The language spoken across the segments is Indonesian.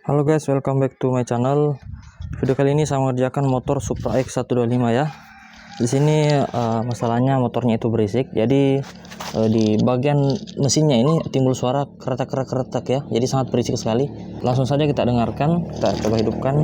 Halo guys, welcome back to my channel. Video kali ini saya mengerjakan motor Supra X125 ya. Di sini masalahnya motornya itu berisik. Jadi di bagian mesinnya ini timbul suara keretak ya. Jadi sangat berisik sekali. Langsung saja kita dengarkan, kita coba hidupkan.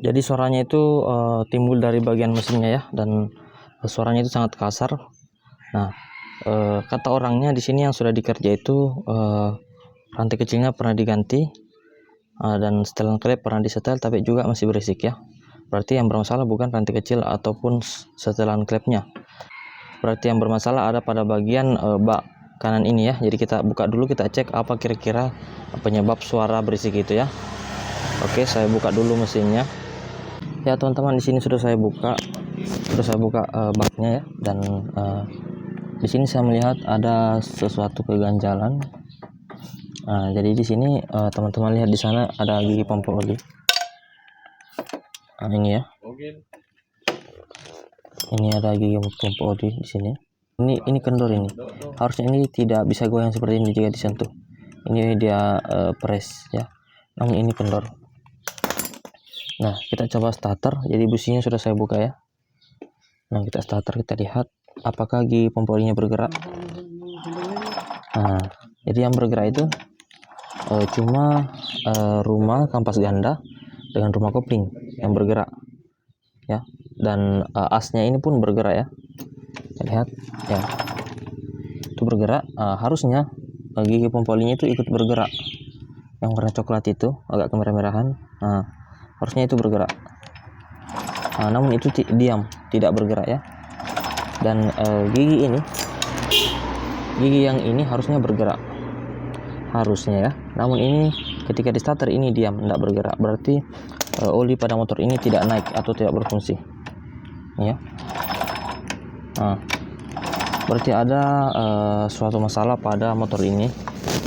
Jadi suaranya itu timbul dari bagian mesinnya ya, dan suaranya itu sangat kasar. Nah, kata orangnya di sini yang sudah dikerja itu rantai kecilnya pernah diganti dan setelan klep pernah disetel, tapi juga masih berisik ya. Berarti yang bermasalah bukan rantai kecil ataupun setelan klepnya. Berarti yang bermasalah ada pada bagian bak kanan ini ya. Jadi kita buka dulu, kita cek apa kira-kira penyebab suara berisik itu ya. Oke, saya buka dulu mesinnya. Ya teman-teman, di sini sudah saya buka baknya ya, dan di sini saya melihat ada sesuatu keganjalan. Jadi di sini teman-teman lihat di sana ada gigi pompa oli. Ini ya. Ini ada gigi pompa oli di sini. Ini kendor ini. Harusnya ini tidak bisa goyang seperti ini jika disentuh. Ini dia press ya. Namun ini kendor. Nah, kita coba starter. Jadi businya sudah saya buka ya. Nah, kita starter, kita lihat apakah gigi pompa olinya bergerak. Nah, jadi yang bergerak itu cuma rumah kampas ganda dengan rumah kopling yang bergerak ya, dan asnya ini pun bergerak ya. Kita lihat ya, itu bergerak. Harusnya gigi pompa olinya itu ikut bergerak, yang warna coklat itu agak kemerah-merahan. Harusnya itu bergerak. Namun itu diam, tidak bergerak ya. Dan gigi yang ini harusnya bergerak, harusnya ya. Namun ini ketika di starter ini diam, tidak bergerak. Berarti oli pada motor ini tidak naik atau tidak berfungsi ya. Berarti ada suatu masalah pada motor ini.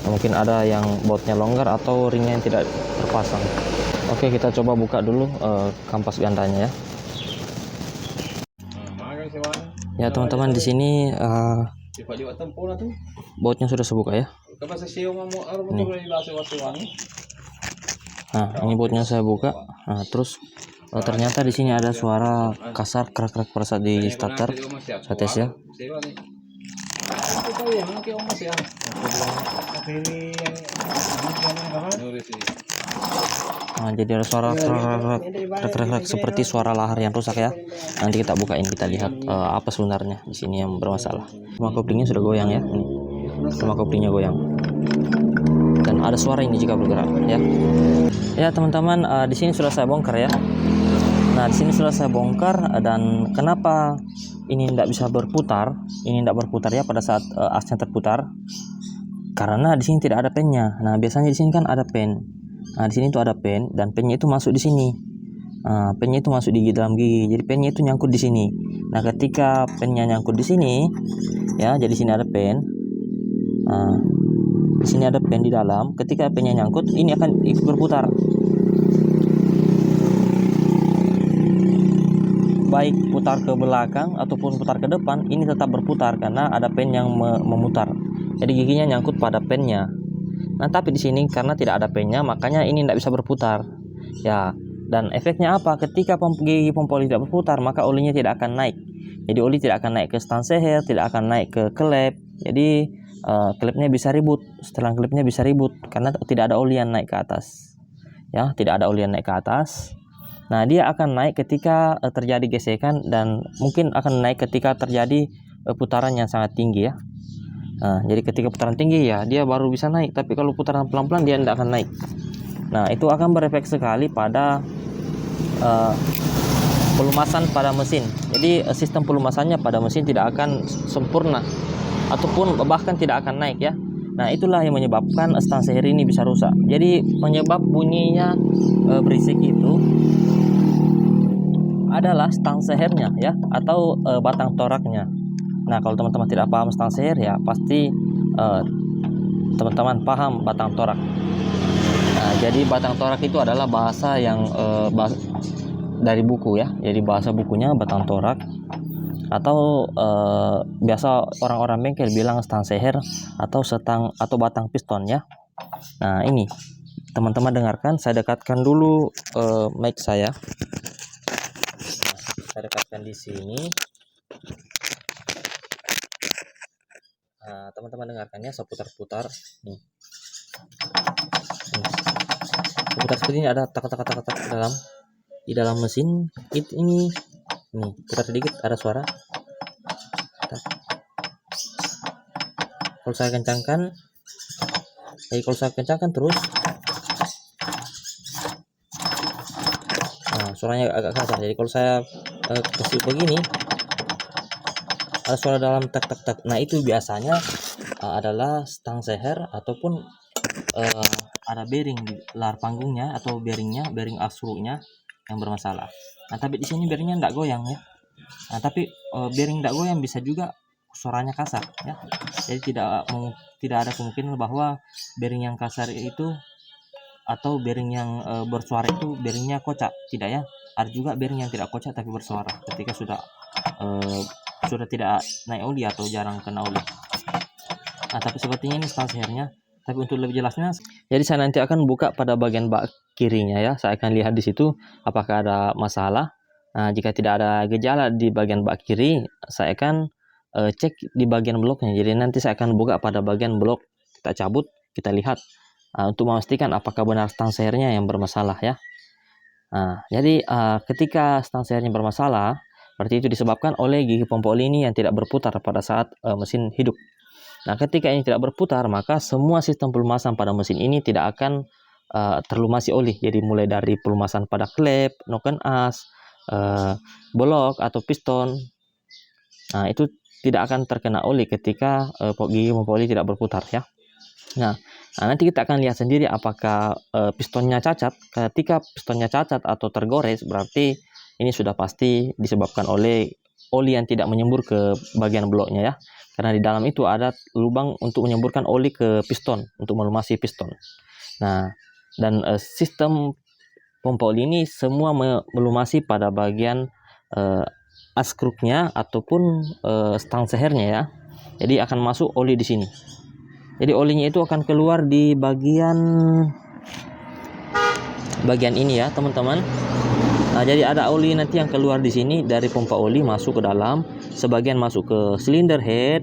Mungkin ada yang bautnya longgar atau ringnya yang tidak terpasang. Oke, kita coba buka dulu kampas gandanya ya. Ya teman-teman, di sini bautnya sudah saya buka ya. Nah, ini bautnya saya buka. Terus ternyata di sini ada suara kasar kerak-kerak pada saat di starter. Saya tes ya. Jadi ada suara kerak-kerak seperti suara lahar yang rusak ya. Nanti kita bukain, kita lihat apa sebenarnya di sini yang bermasalah. Rumah koplingnya sudah goyang ya. Ini rumah koplingnya goyang. Dan ada suara ini jika bergerak ya. Ya teman-teman, di sini sudah saya bongkar ya. Nah, di sini sudah saya bongkar, dan kenapa ini tidak bisa berputar? Ini tidak berputar ya pada saat asnya terputar. Karena di sini tidak ada pennya. Nah, biasanya di sini kan ada pen. Nah, di sini tuh ada pen, dan pennya itu masuk di sini. Pennya itu masuk di dalam gigi. Jadi pennya itu nyangkut di sini. Nah, ketika pennya nyangkut di sini ya, jadi sini ada pen. Di sini ada pen di dalam. Ketika pennya nyangkut, ini akan ikut berputar. Baik putar ke belakang ataupun putar ke depan, ini tetap berputar karena ada pen yang memutar. Jadi giginya nyangkut pada pennya. Nah, tapi di sini karena tidak ada pennya, makanya ini tidak bisa berputar. Ya, dan efeknya apa? Ketika gigi pompa oli tidak berputar, maka olinya tidak akan naik. Jadi oli tidak akan naik ke stang seher, tidak akan naik ke klep. Jadi klepnya bisa ribut, setelah klepnya bisa ribut karena tidak ada oli yang naik ke atas. Ya, tidak ada oli yang naik ke atas. Nah, dia akan naik ketika terjadi gesekan, dan mungkin akan naik ketika terjadi putaran yang sangat tinggi ya. Jadi ketika putaran tinggi ya dia baru bisa naik, tapi kalau putaran pelan-pelan dia tidak akan naik. Nah, itu akan berefek sekali pada pelumasan pada mesin. Jadi sistem pelumasannya pada mesin tidak akan sempurna, ataupun bahkan tidak akan naik ya. Nah, itulah yang menyebabkan stang seher ini bisa rusak. Jadi penyebab bunyinya berisik itu adalah stang sehernya ya, atau batang toraknya. Nah, kalau teman-teman tidak paham stang seher ya pasti teman-teman paham batang torak. Nah, jadi batang torak itu adalah bahasa yang dari buku ya. Jadi bahasa bukunya batang torak, atau biasa orang-orang bengkel bilang stang seher atau batang piston ya. Nah, ini teman-teman dengarkan, saya dekatkan dulu mic saya. Saya dekatkan di sini. Nah, teman-teman dengarkan ya, saya putar-putar nih. Putar seperti ini, ada tak di dalam mesin ini. Nih, putar sedikit ada suara. Kalau saya kencangkan, terus, nah suaranya agak kasar. Jadi kalau saya kasih begini, ada suara dalam tak. Nah, itu biasanya adalah stang seher ataupun ada bearing di lar panggungnya atau bearing akslunya yang bermasalah. Nah, tapi di sini bearingnya tidak goyang ya. Nah, tapi bearing tidak goyang bisa juga suaranya kasar ya. Jadi tidak ada kemungkinan bahwa bearing yang kasar itu atau bearing yang bersuara itu bearingnya kocak, tidak ya. Ada juga bearing yang tidak kocak tapi bersuara ketika sudah tidak naik oli atau jarang kena oli. Nah, tapi sepertinya ini stang sehernya. Tapi untuk lebih jelasnya, jadi saya nanti akan buka pada bagian bak kirinya ya. Saya akan lihat di situ apakah ada masalah. Nah, jika tidak ada gejala di bagian bak kiri, saya akan cek di bagian bloknya. Jadi nanti saya akan buka pada bagian blok, kita cabut, kita lihat untuk memastikan apakah benar stang sehernya yang bermasalah ya. Nah, jadi ketika stang sehernya bermasalah, berarti itu disebabkan oleh gigi pompa oli ini yang tidak berputar pada saat mesin hidup. Nah, ketika ini tidak berputar, maka semua sistem pelumasan pada mesin ini tidak akan terlumasi oli. Jadi mulai dari pelumasan pada klep, noken as, bolok atau piston, nah itu tidak akan terkena oli ketika gigi pompa oli tidak berputar ya. Nah, nanti kita akan lihat sendiri apakah pistonnya cacat. Ketika pistonnya cacat atau tergores, berarti ini sudah pasti disebabkan oleh oli yang tidak menyembur ke bagian bloknya ya. Karena di dalam itu ada lubang untuk menyemburkan oli ke piston untuk melumasi piston. Nah, dan sistem pompa oli ini semua melumasi pada bagian askruknya ataupun stang sehernya ya. Jadi akan masuk oli di sini. Jadi olinya itu akan keluar di bagian ini ya, teman-teman. Nah, jadi ada oli nanti yang keluar di sini dari pompa oli masuk ke dalam, sebagian masuk ke cylinder head,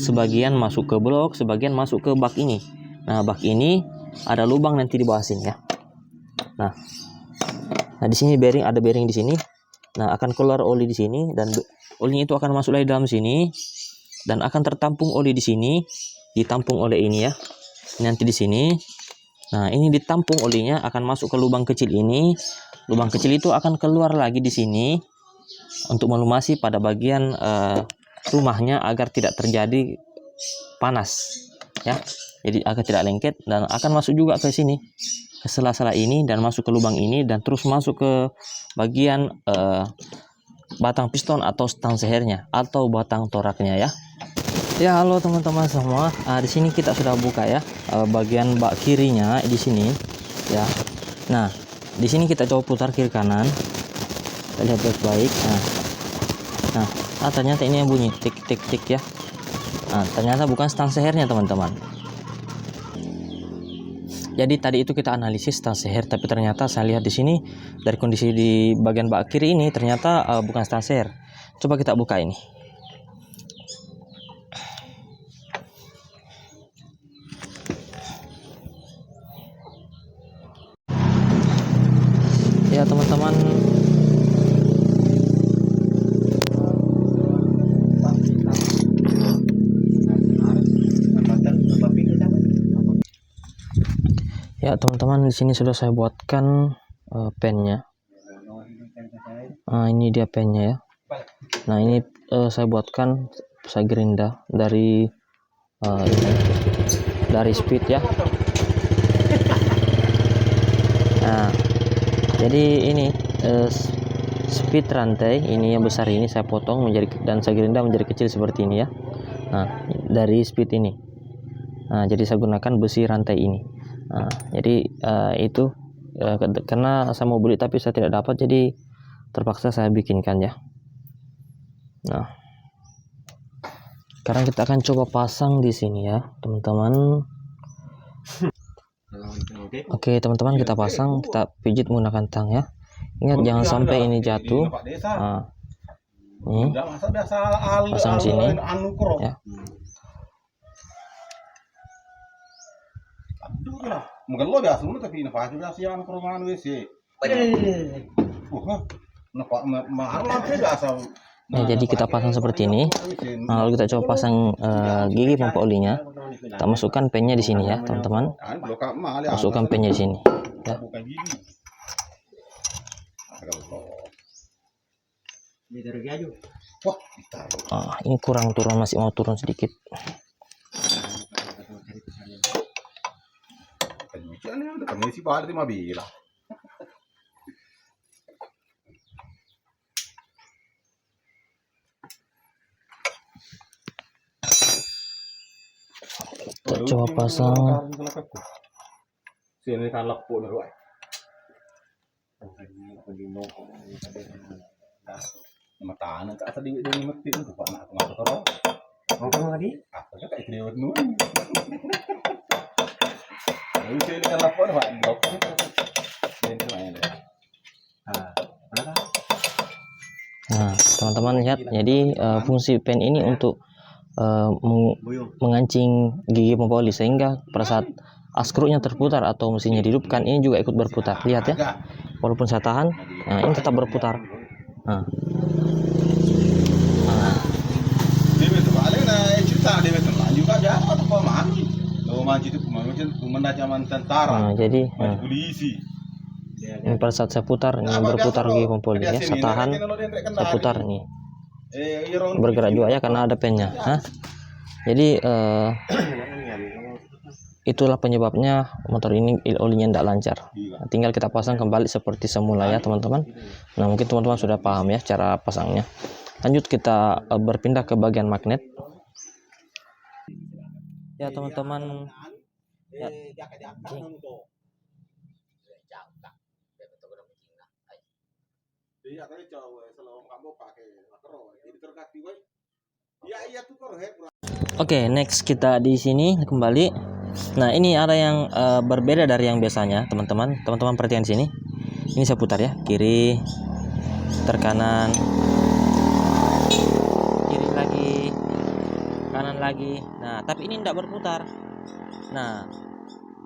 sebagian masuk ke blok, sebagian masuk ke bak ini. Nah, bak ini ada lubang nanti di bawah sini ya. Nah, di sini ada bearing di sini. Nah, akan keluar oli di sini dan olinya itu akan masuk lagi dalam sini dan akan tertampung oli di sini, ditampung oleh ini ya. Nanti di sini. Nah, ini ditampung olinya akan masuk ke lubang kecil ini. Lubang kecil itu akan keluar lagi di sini untuk melumasi pada bagian rumahnya agar tidak terjadi panas ya. Jadi agar tidak lengket, dan akan masuk juga ke sini, ke sela-sela ini, dan masuk ke lubang ini dan terus masuk ke bagian batang piston atau stang sehernya atau batang toraknya ya. Ya, halo teman-teman semua. Di sini kita sudah buka ya bagian bak kirinya di sini ya. Nah, di sini kita coba putar kiri kanan. Kita lihat baik-baik. Nah, ternyata ini yang bunyi tik tik tik ya. Nah, ternyata bukan stang sehernya teman-teman. Jadi tadi itu kita analisis stang seher, tapi ternyata saya lihat di sini dari kondisi di bagian bak kiri ini ternyata bukan stang seher. Coba kita buka ini. Ya teman-teman, di sini sudah saya buatkan pennya. Ini dia pennya ya. Nah, ini saya buatkan, saya gerinda dari ini. dari speed ya. Nah, jadi ini speed rantai ini yang besar ini saya potong menjadi dan saya gerinda menjadi kecil seperti ini ya. Nah, dari speed ini. Nah, jadi saya gunakan besi rantai ini. Nah, jadi itu karena saya mau beli tapi saya tidak dapat, jadi terpaksa saya bikinkan ya. Nah, sekarang kita akan coba pasang di sini ya, teman-teman. Oke, teman-teman, kita pasang, kita pijit menggunakan tang ya. Ingat jangan sampai ini jatuh. Nah, ini pasang sini ya. Mungkin lo biasa lu tapi nafas biasa yang perumahan WC. Nah, jadi kita pasang seperti ini. Nah, lalu kita coba pasang gigi pompa olinya. Kita masukkan pennya di sini ya, teman-teman. Masukkan pennya di sini. Ya. Ini kurang turun, masih mau turun sedikit. Kita coba pasang. Sini kan lepuk nih, matahan ka sa di mati ko pa na ako toro. Ako ngadi? Ako ka ikriwat nun. Ay sini kan lepuk Pak. Sini main deh. Nah, teman-teman lihat, jadi fungsi pen ini untuk mengancing gigi pompa oli, sehingga pada saat askruknya terputar atau mesinnya dihidupkan, ini juga ikut berputar. Lihat ya, walaupun saya tahan, nah ini tetap berputar. Nah, jadi ini pada saat saya putar, ini berputar gigi pompa oli ya. Saya tahan, saya putar nih, bergerak juga ya karena ada pennya. Jadi itulah penyebabnya motor ini olinya tidak lancar. Nah, tinggal kita pasang kembali seperti semula ya teman-teman. Nah, mungkin teman-teman sudah paham ya cara pasangnya. Lanjut kita berpindah ke bagian magnet. Ya teman-teman. Ya. Oke, next kita di sini kembali. Nah, ini ada yang berbeda dari yang biasanya, teman-teman. Teman-teman perhatikan sini. Ini saya putar ya, kiri, terkanan, kiri lagi, kanan lagi. Nah, tapi ini tidak berputar. Nah,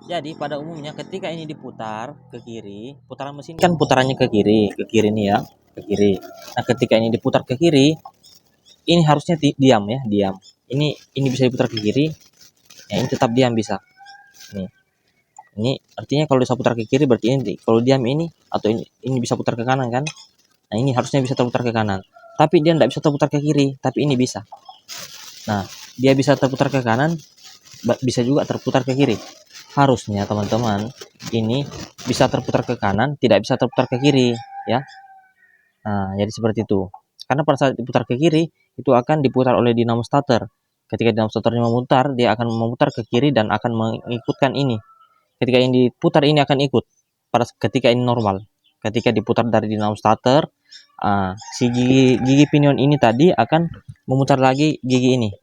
jadi pada umumnya ketika ini diputar ke kiri, putaran mesin kan putarannya ke kiri ini ya, ke kiri. Nah, ketika ini diputar ke kiri, ini harusnya diam ya, diam. Ini bisa diputar ke kiri, ya ini tetap diam bisa. Nih, ini artinya kalau bisa putar ke kiri berarti ini, kalau diam ini atau ini bisa putar ke kanan kan? Nah, ini harusnya bisa terputar ke kanan, tapi dia tidak bisa terputar ke kiri, tapi ini bisa. Nah, dia bisa terputar ke kanan, bisa juga terputar ke kiri. Harusnya teman-teman ini bisa terputar ke kanan, tidak bisa terputar ke kiri ya. Nah, jadi seperti itu. Karena pada saat diputar ke kiri, itu akan diputar oleh dinamo starter. Ketika dinamo starternya memutar, dia akan memutar ke kiri dan akan mengikutkan ini. Ketika ini diputar, ini akan ikut. Ketika ini normal. Ketika diputar dari dinamo starter, si gigi pinion ini tadi akan memutar lagi gigi ini.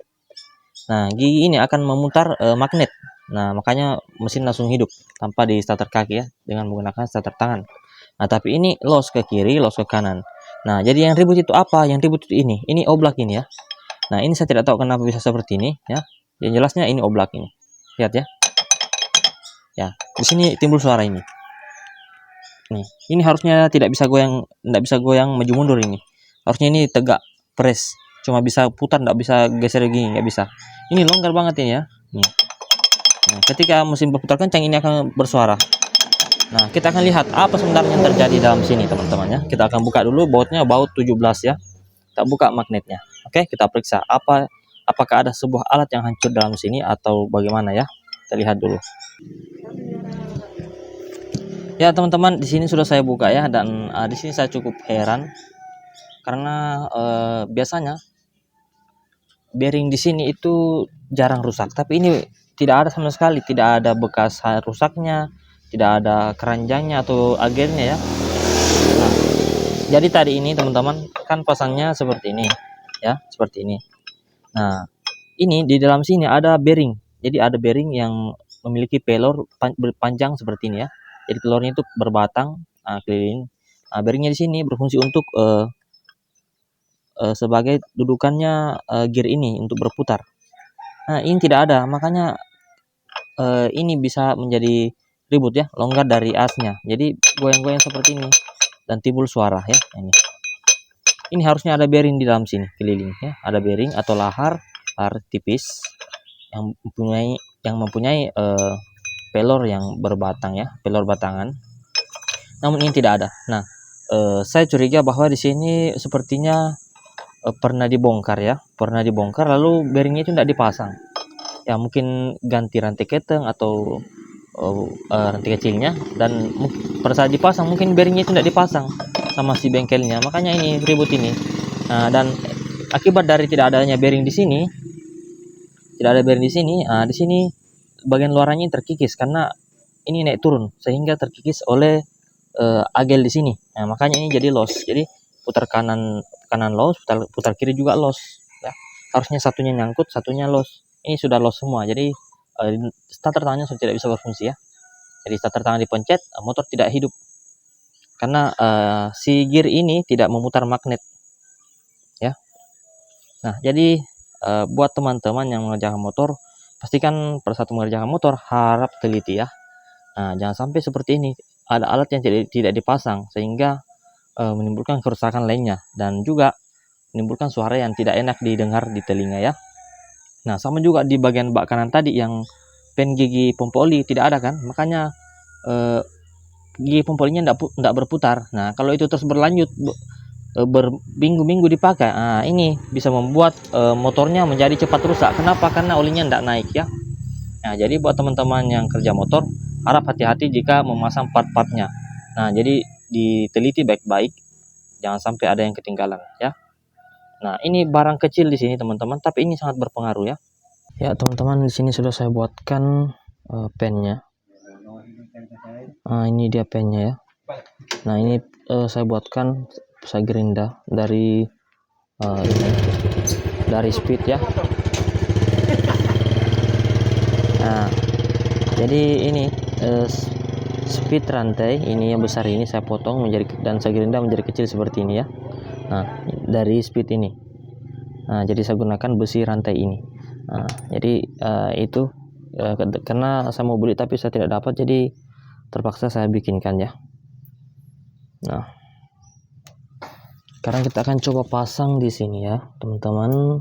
Nah, gigi ini akan memutar magnet. Nah, makanya mesin langsung hidup tanpa di starter kaki ya, dengan menggunakan starter tangan. Nah, tapi ini los ke kiri, los ke kanan. Nah, jadi yang ribut itu apa? Yang ribut itu ini oblak ini ya. Nah, ini saya tidak tahu kenapa bisa seperti ini ya. Yang jelasnya ini oblak ini. Lihat ya. Ya, di sini timbul suara ini. Nih, ini harusnya tidak bisa goyang maju mundur ini. Harusnya ini tegak press. Cuma bisa putar, tidak bisa geser gini, nggak bisa. Ini longgar banget ini ya. Nih. Nah, ketika mesin berputar kencang ini akan bersuara. Nah, kita akan lihat apa sebenarnya yang terjadi dalam sini teman-teman ya. Kita akan buka dulu bautnya, baut 17 ya. Kita buka magnetnya. Oke, kita periksa apakah ada sebuah alat yang hancur dalam sini atau bagaimana ya. Kita lihat dulu. Ya teman-teman, di sini sudah saya buka ya, dan di sini saya cukup heran karena biasanya bearing di sini itu jarang rusak, tapi ini tidak ada sama sekali, tidak ada bekas rusaknya, tidak ada keranjangnya atau agennya ya. Nah, jadi tadi ini teman-teman kan pasangnya seperti ini ya, seperti ini. Nah, ini di dalam sini ada bearing. Jadi ada bearing yang memiliki pelor panjang seperti ini ya. Jadi telurnya itu berbatang keliling. Nah, bearingnya di sini berfungsi untuk sebagai dudukannya gear ini untuk berputar. Nah, ini tidak ada, makanya ini bisa menjadi ribut ya, longgar dari asnya. Jadi goyang-goyang seperti ini dan timbul suara ya. Ini harusnya ada bearing di dalam sini keliling ya. Ada bearing atau lahar tipis yang mempunyai pelor yang berbatang ya, pelor batangan. Namun ini tidak ada. Nah, saya curiga bahwa di sini sepertinya pernah dibongkar ya, lalu bearingnya itu tidak dipasang. Ya mungkin ganti rantai keteng atau rantai kecilnya, dan pada saat dipasang mungkin bearingnya itu tidak dipasang sama si bengkelnya, makanya ini ribut ini. Nah, dan akibat dari tidak adanya bearing di sini, di sini bagian luarannya terkikis karena ini naik turun sehingga terkikis oleh agel di sini. Nah, makanya ini jadi loss. Jadi putar kanan loss, putar kiri juga loss ya. Harusnya satunya nyangkut, satunya loss. Ini sudah loss semua. Jadi starter tangannya sudah tidak bisa berfungsi ya. Jadi starter tangan dipencet, motor tidak hidup. Karena si gear ini tidak memutar magnet. Ya. Nah, jadi buat teman-teman yang mengerjakan motor, pastikan pada saat mengerjakan motor harap teliti ya. Nah, jangan sampai seperti ini, ada alat yang tidak dipasang sehingga menimbulkan kerusakan lainnya dan juga menimbulkan suara yang tidak enak didengar di telinga ya. Nah, sama juga di bagian bak kanan tadi yang pen gigi pompa oli tidak ada kan, makanya gigi pompa olinya tidak berputar. Nah, kalau itu terus berlanjut berminggu-minggu dipakai, nah ini bisa membuat motornya menjadi cepat rusak. Kenapa? Karena olinya tidak naik ya. Nah, jadi buat teman-teman yang kerja motor, harap hati-hati jika memasang part-partnya. Nah, jadi diteliti baik-baik, jangan sampai ada yang ketinggalan ya. Nah, ini barang kecil di sini teman-teman, tapi ini sangat berpengaruh ya. Ya teman-teman, di sini sudah saya buatkan pennya. Nah, ini dia pennya ya. Nah, ini saya buatkan saya gerinda dari speed ya. Nah, jadi ini speed rantai ini yang besar ini saya potong dan saya gerinda menjadi kecil seperti ini ya. Nah, dari speed ini. Nah, jadi saya gunakan besi rantai ini. Nah, jadi itu karena saya mau beli tapi saya tidak dapat, jadi terpaksa saya bikinkan ya. Nah, sekarang kita akan coba pasang di sini ya teman-teman.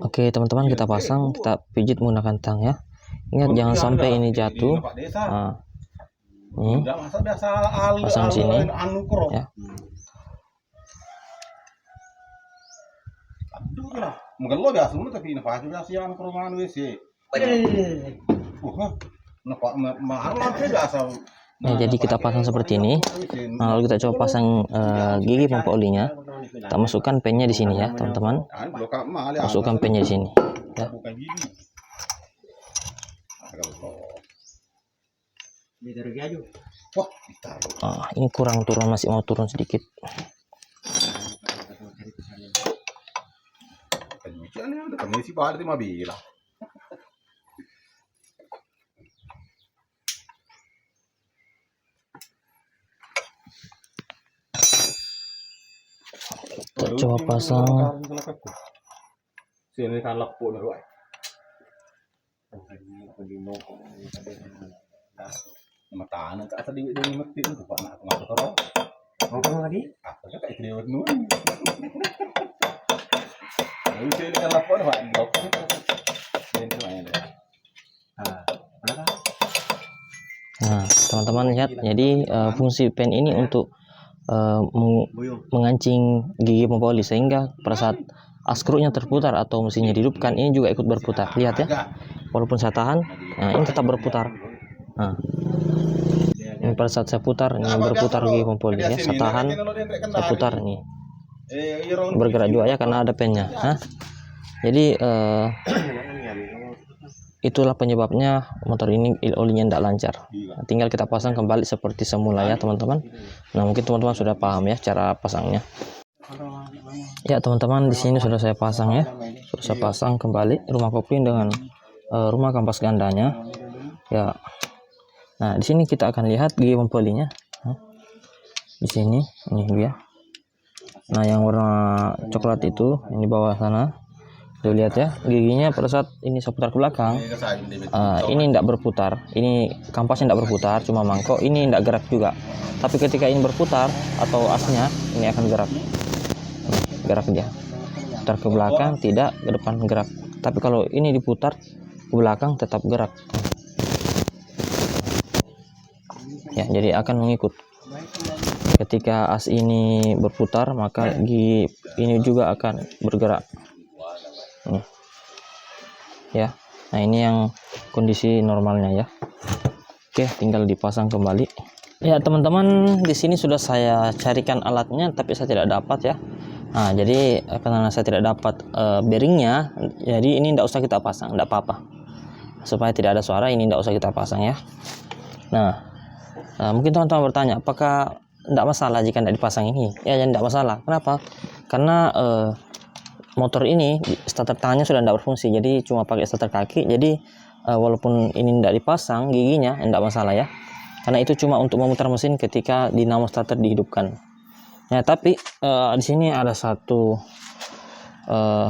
Oke teman-teman, kita pasang, kita pijit menggunakan tang ya. Ingat jangan sampai ini jatuh. Nah, ini pasang di sini ya. Mungkin lo biasa tapi ini pasti biasa yang perumahan WC. Nah, jadi kita pasang seperti ini. Nah, lalu kita coba pasang gigi pompa olinya. Kita masukkan pennya di sini ya, teman-teman. Masukkan pennya di sini. Ya. Ini kurang turun, masih mau turun sedikit. Kita coba pasang. Sini kan lepuk dulu. Mata anak tak tadi dia mati tu pak nak ngapa tu? Ngapa lagi? Apa kat dia nu? Ini sini kan lepuk dah pak. Ini mana? Nah, teman-teman lihat, jadi fungsi pen ini untuk mengancing gigi pompa oli, sehingga pada saat skrunya terputar atau mesinnya dihidupkan, ini juga ikut berputar. Lihat ya, walaupun saya tahan, nah ini tetap berputar. Nah, ini pada saat saya putar, ini berputar gigi pempoli ya. Saya tahan, saya putar ini bergerak juga ya karena ada pennya. Nah, jadi itulah penyebabnya motor ini olinya tidak lancar. Nah, tinggal kita pasang kembali seperti semula ya teman-teman. Nah, mungkin teman-teman sudah paham ya cara pasangnya. Ya teman-teman, di sini sudah saya pasang ya. Sudah saya pasang kembali rumah kopling dengan rumah kampas gandanya. Ya. Nah, di sini kita akan lihat gigi pempolinya. Nah, di sini ini dia. Nah, yang warna coklat itu yang di bawah sana. Tuh lihat ya, giginya pada saat ini saya putar ke belakang, ini tidak berputar, ini kampasnya tidak berputar, cuma mangkok, ini tidak gerak juga. Tapi ketika ini berputar atau asnya, ini akan gerak. Gerak dia. Putar ke belakang, tidak, ke depan gerak. Tapi kalau ini diputar ke belakang tetap gerak. Ya, jadi akan mengikut. Ketika as ini berputar, maka gigi ini juga akan bergerak. Ya, nah ini yang kondisi normalnya ya. Oke, tinggal dipasang kembali. Ya teman-teman, di sini sudah saya carikan alatnya, tapi saya tidak dapat ya. Nah, jadi karena saya tidak dapat bearingnya, jadi ini tidak usah kita pasang, tidak apa-apa. Supaya tidak ada suara, ini tidak usah kita pasang ya. Nah, mungkin teman-teman bertanya, apakah tidak masalah jika tidak dipasang ini? Ya, tidak masalah. Kenapa? Karena motor ini starter tangannya sudah tidak berfungsi, jadi cuma pakai starter kaki. Jadi walaupun ini tidak dipasang giginya, tidak masalah ya, karena itu cuma untuk memutar mesin ketika dinamo starter dihidupkan. Nah, tapi di sini ada satu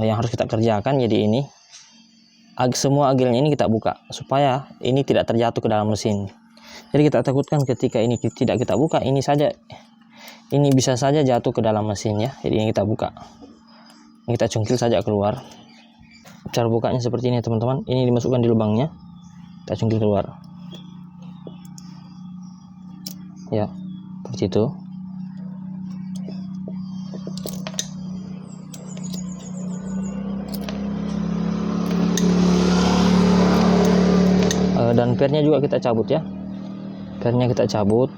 yang harus kita kerjakan. Jadi ini semua agilnya ini kita buka supaya ini tidak terjatuh ke dalam mesin. Jadi kita takutkan ketika ini tidak kita buka, ini bisa saja jatuh ke dalam mesin ya. Jadi ini kita buka. Kita cungkil saja keluar. Cara bukanya seperti ini teman-teman. Ini dimasukkan di lubangnya, kita cungkil keluar ya, seperti itu. Dan pernya juga kita cabut ya, pernya kita cabut.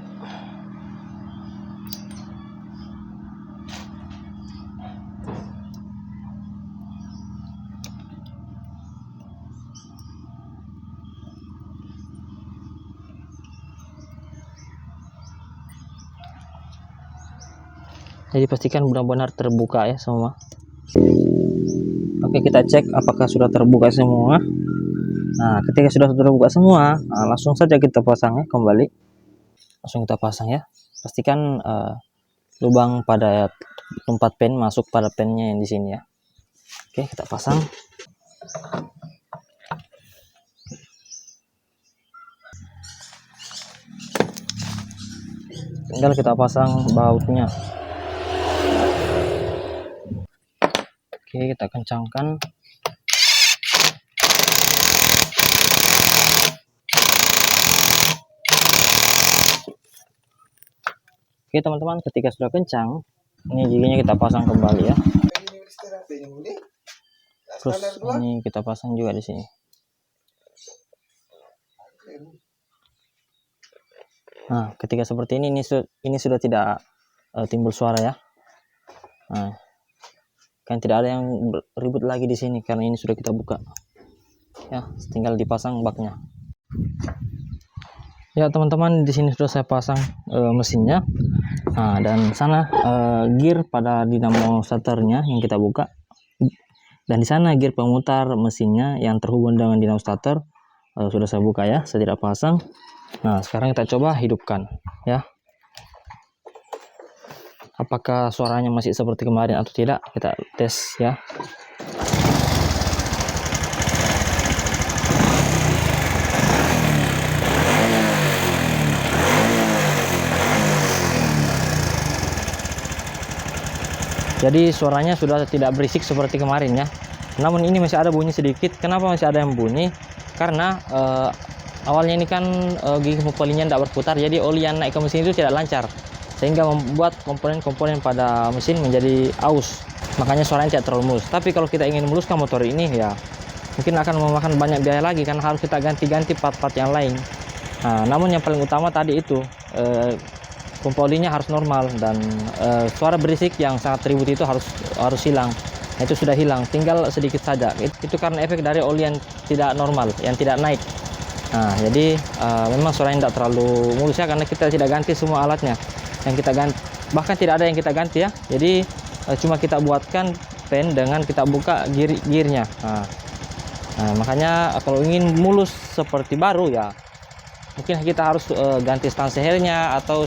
Jadi pastikan benar-benar terbuka ya semua. Oke, kita cek apakah sudah terbuka semua. Nah, ketika sudah terbuka semua, langsung saja kita pasang ya kembali. Langsung kita pasang ya. Pastikan lubang pada tempat pen masuk pada pennya yang di sini ya. Oke, kita pasang. Tinggal kita pasang bautnya. Oke, kita kencangkan. Oke teman-teman, ketika sudah kencang, ini giginya kita pasang kembali ya. Terus ini kita pasang juga di sini. Nah, ketika seperti ini sudah tidak timbul suara ya. Nah, kan tidak ada yang ribut lagi di sini karena ini sudah kita buka. Ya, tinggal dipasang baknya. Ya teman-teman, di sini sudah saya pasang mesinnya. Nah, dan sana gear pada dinamo starternya yang kita buka. Dan di sana gear pemutar mesinnya yang terhubung dengan dinamo starter sudah saya buka ya, saya tidak pasang. Nah, sekarang kita coba hidupkan ya. Apakah suaranya masih seperti kemarin atau tidak, kita tes ya. Jadi suaranya sudah tidak berisik seperti kemarin ya. Namun ini masih ada bunyi sedikit. Kenapa masih ada yang bunyi? Karena awalnya ini kan gigi pempolinya tidak berputar, jadi oli yang naik ke mesin itu tidak lancar, sehingga membuat komponen-komponen pada mesin menjadi aus. makanya suaranya tidak terlalu mulus. Tapi kalau kita ingin memuluskan motor ini ya mungkin akan memakan banyak biaya lagi karena harus kita ganti-ganti part-part yang lain. Nah, namun yang paling utama tadi itu pompa olinya harus normal dan suara berisik yang sangat ribut itu harus hilang. Nah, itu sudah hilang, tinggal sedikit saja. Itu karena efek dari oli yang tidak normal, yang tidak naik. Nah, jadi memang suaranya tidak terlalu mulus ya karena kita tidak ganti semua alatnya. Yang kita ganti bahkan tidak ada yang kita ganti ya. Jadi cuma kita buatkan pen dengan kita buka gearnya. Nah, makanya kalau ingin mulus seperti baru ya mungkin kita harus ganti stang sehernya atau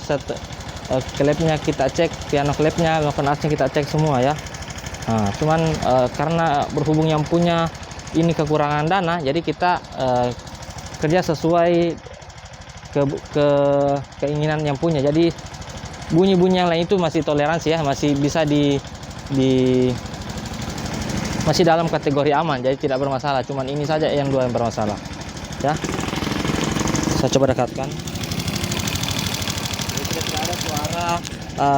klepnya kita cek, piano klepnya, maupun asnya kita cek semua ya. Nah, cuman karena berhubung yang punya ini kekurangan dana, jadi kita kerja sesuai keinginan yang punya. Jadi bunyi-bunyi yang lain itu masih toleransi ya, masih bisa masih dalam kategori aman, jadi tidak bermasalah. Cuman ini saja yang dua yang bermasalah ya. Saya coba dekatkan. Jadi tidak ada suara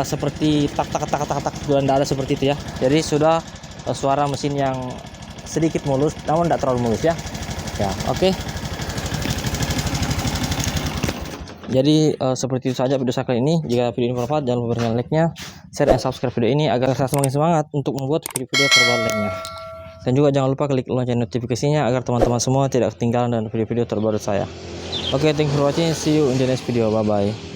seperti tak tidak ada seperti itu ya. Jadi sudah suara mesin yang sedikit mulus namun tidak terlalu mulus ya. Ya, oke. Jadi seperti itu saja video saya kali ini. Jika video ini bermanfaat, jangan lupa berikan like-nya, share dan subscribe video ini agar saya semakin semangat untuk membuat video-video terbaru lainnya. Dan juga jangan lupa klik lonceng notifikasinya agar teman-teman semua tidak ketinggalan dengan video-video terbaru saya. Oke, thank you for watching. See you in the next video. Bye bye.